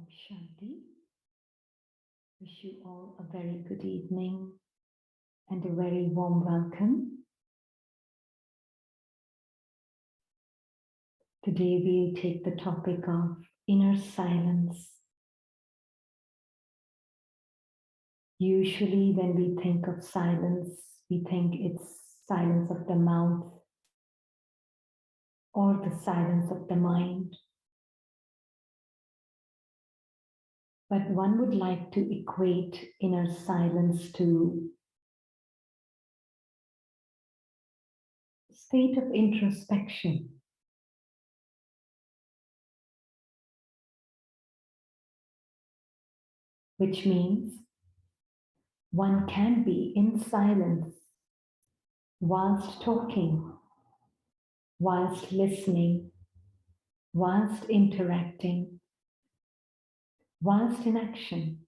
Om Shanti. Wish you all a very good evening and a very warm welcome. Today we'll take the topic of inner silence. Usually when we think of silence, we think it's silence of the mouth or the silence of the mind. But one would like to equate inner silence to state of introspection. Which means one can be in silence whilst talking, whilst listening, whilst interacting, whilst in action.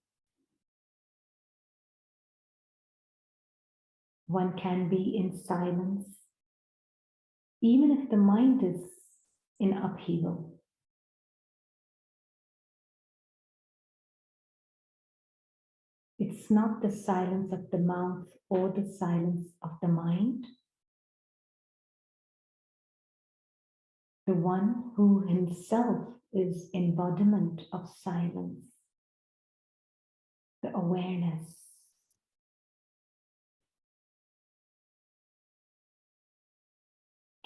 One can be in silence even if the mind is in upheaval. It's not the silence of the mouth or the silence of the mind. The one who himself is embodiment of silence, the awareness,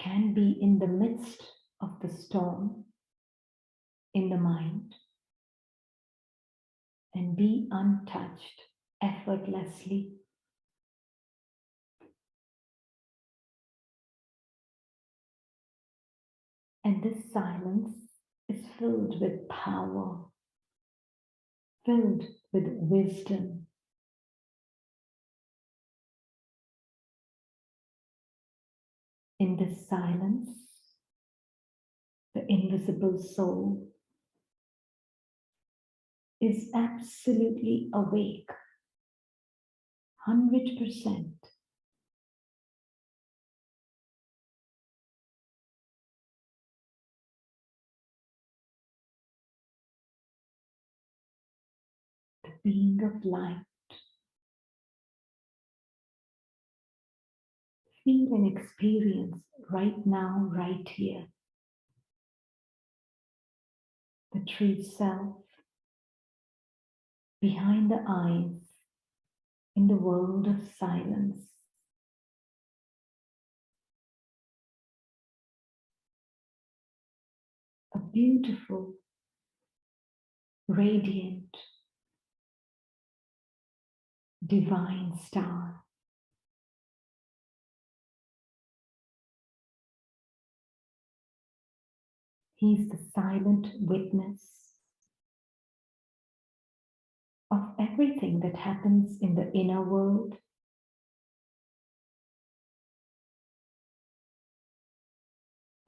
can be in the midst of the storm in the mind and be untouched effortlessly. And this silence is filled with power, filled with wisdom. In this silence, the invisible soul is absolutely awake, 100%. The being of light. Feel and experience right now, right here. The true self behind the eyes in the world of silence. A beautiful, radiant, divine star. He's the silent witness of everything that happens in the inner world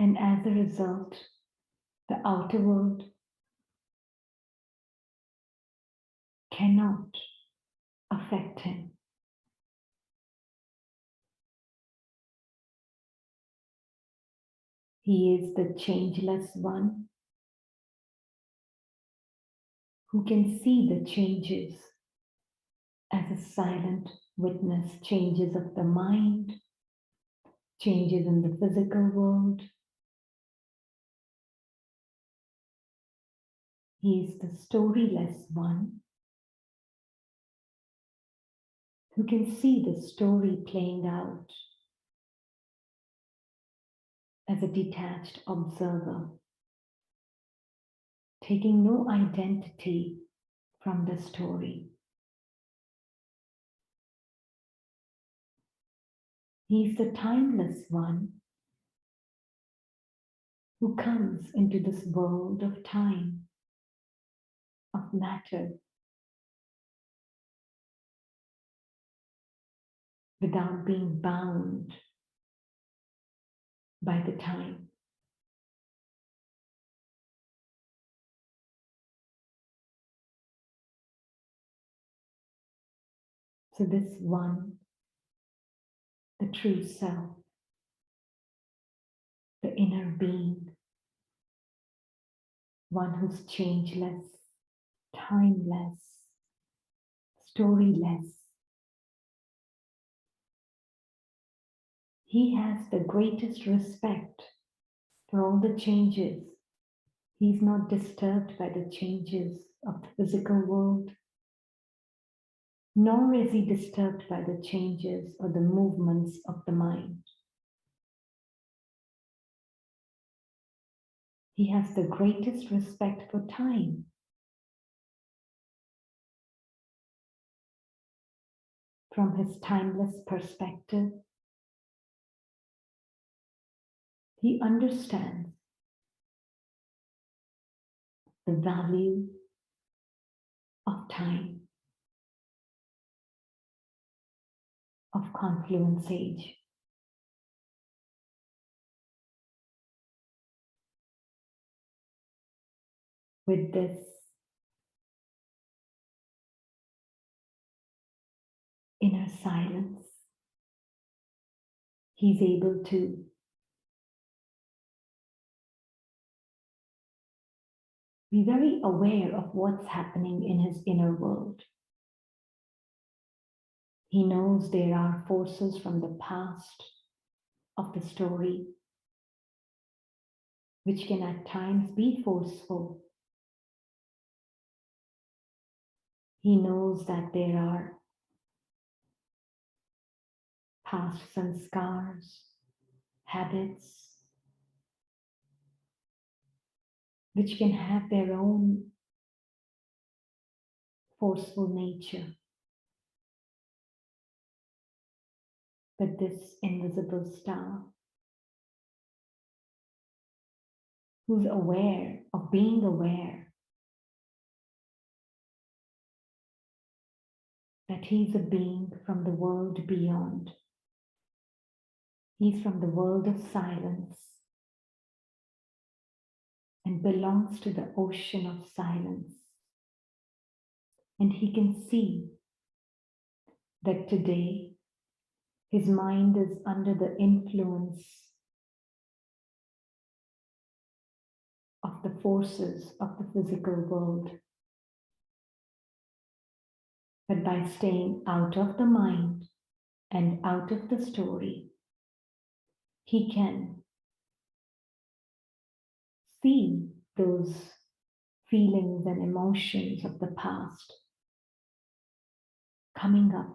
and as a result, the outer world cannot affect him. He is the changeless one who can see the changes as a silent witness, changes of the mind, changes in the physical world. He is the storyless one who can see the story playing out as a detached observer, taking no identity from the story. He is the timeless one who comes into this world of time, of matter, without being bound by the time. So this one, the true self, the inner being, one who's changeless, timeless, storyless. He has the greatest respect for all the changes. He's not disturbed by the changes of the physical world, nor is he disturbed by the changes or the movements of the mind. He has the greatest respect for time. From his timeless perspective, he understands the value of time, of confluence age. With this inner silence, he's able to be very aware of what's happening in his inner world. He knows there are forces from the past of the story which can at times be forceful. He knows that there are past sanskars, habits, which can have their own forceful nature. But this invisible star, who's aware of being aware that he's a being from the world beyond. He's from the world of silence and belongs to the ocean of silence. And he can see that today his mind is under the influence of the forces of the physical world. But by staying out of the mind and out of the story, he can see those feelings and emotions of the past coming up.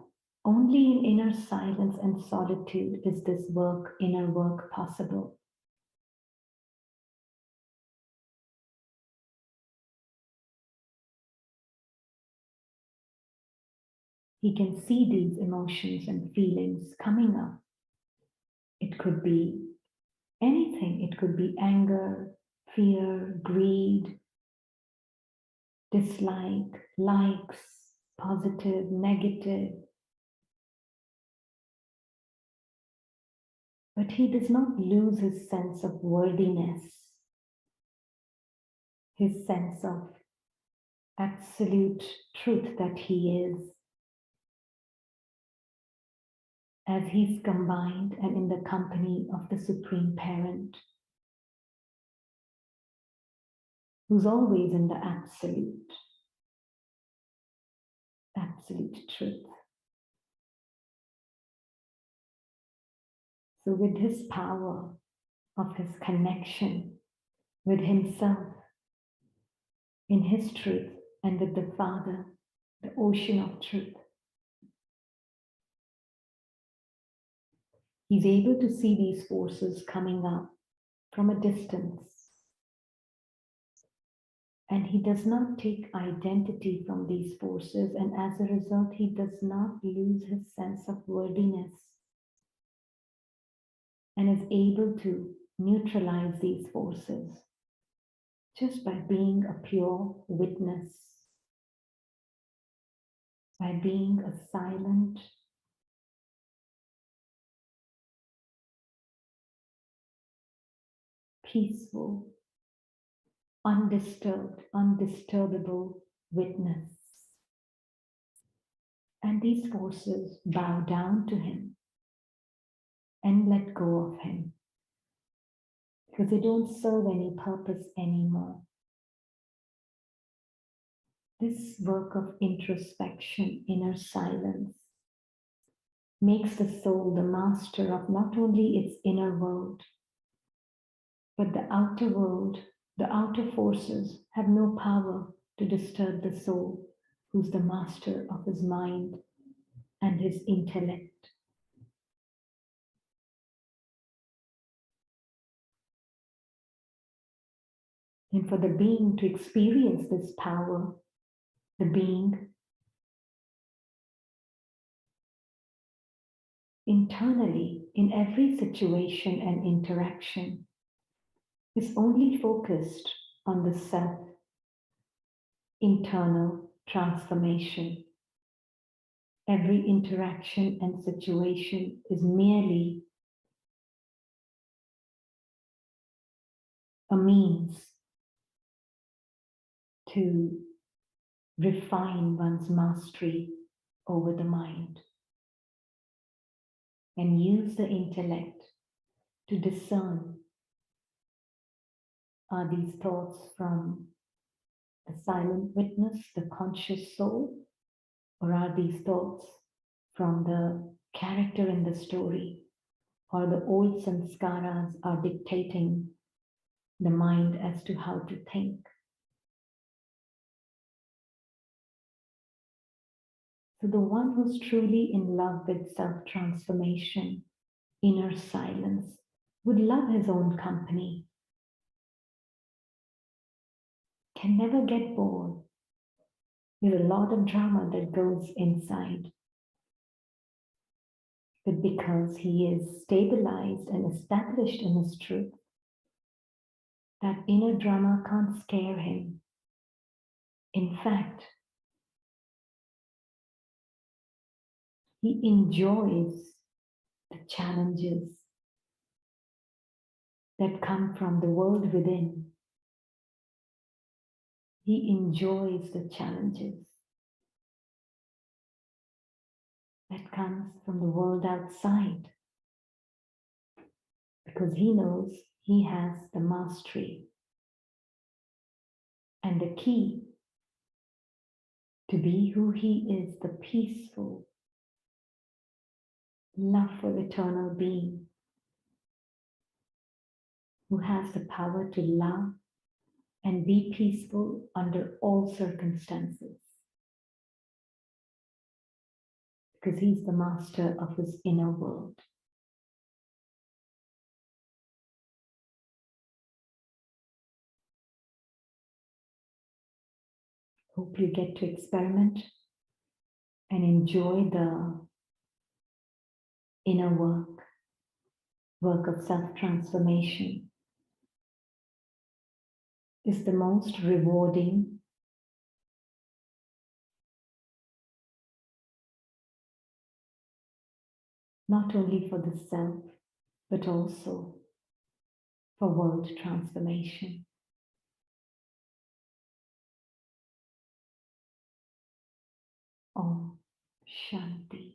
Only in inner silence and solitude is this work, inner work, possible. He can see these emotions and feelings coming up. It could be anything. It could be anger, fear, greed, dislike, likes, positive, negative. But he does not lose his sense of worthiness, his sense of absolute truth that he is, as he's combined and in the company of the Supreme Parent, who's always in the absolute truth. So with his power of his connection with himself, in his truth, and with the Father, the ocean of truth, he's able to see these forces coming up from a distance. And he does not take identity from these forces, and as a result, he does not lose his sense of worthiness and is able to neutralize these forces just by being a pure witness, by being a silent, peaceful, undisturbed, undisturbable witness. And these forces bow down to him and let go of him because they don't serve any purpose anymore. This work of introspection, inner silence, makes the soul the master of not only its inner world, but the outer world. The outer forces have no power to disturb the soul, who's the master of his mind and his intellect. And for the being to experience this power, the being internally in every situation and interaction is only focused on the self internal transformation. Every interaction and situation is merely a means to refine one's mastery over the mind and use the intellect to discern, are these thoughts from the silent witness, the conscious soul, or are these thoughts from the character in the story, or the old sanskaras are dictating the mind as to how to think? So the one who's truly in love with self-transformation, inner silence, would love his own company, can never get bored. There's a lot of drama that goes inside. But because he is stabilized and established in his truth, that inner drama can't scare him. In fact, he enjoys the challenges that come from the world within. He enjoys the challenges that comes from the world outside, because he knows he has the mastery and the key to be who he is, the peaceful, loveful, eternal being who has the power to love and be peaceful under all circumstances, because he's the master of his inner world. Hope you get to experiment and enjoy the inner work of self-transformation. Is the most rewarding, not only for the self, but also for world transformation. Om Shanti.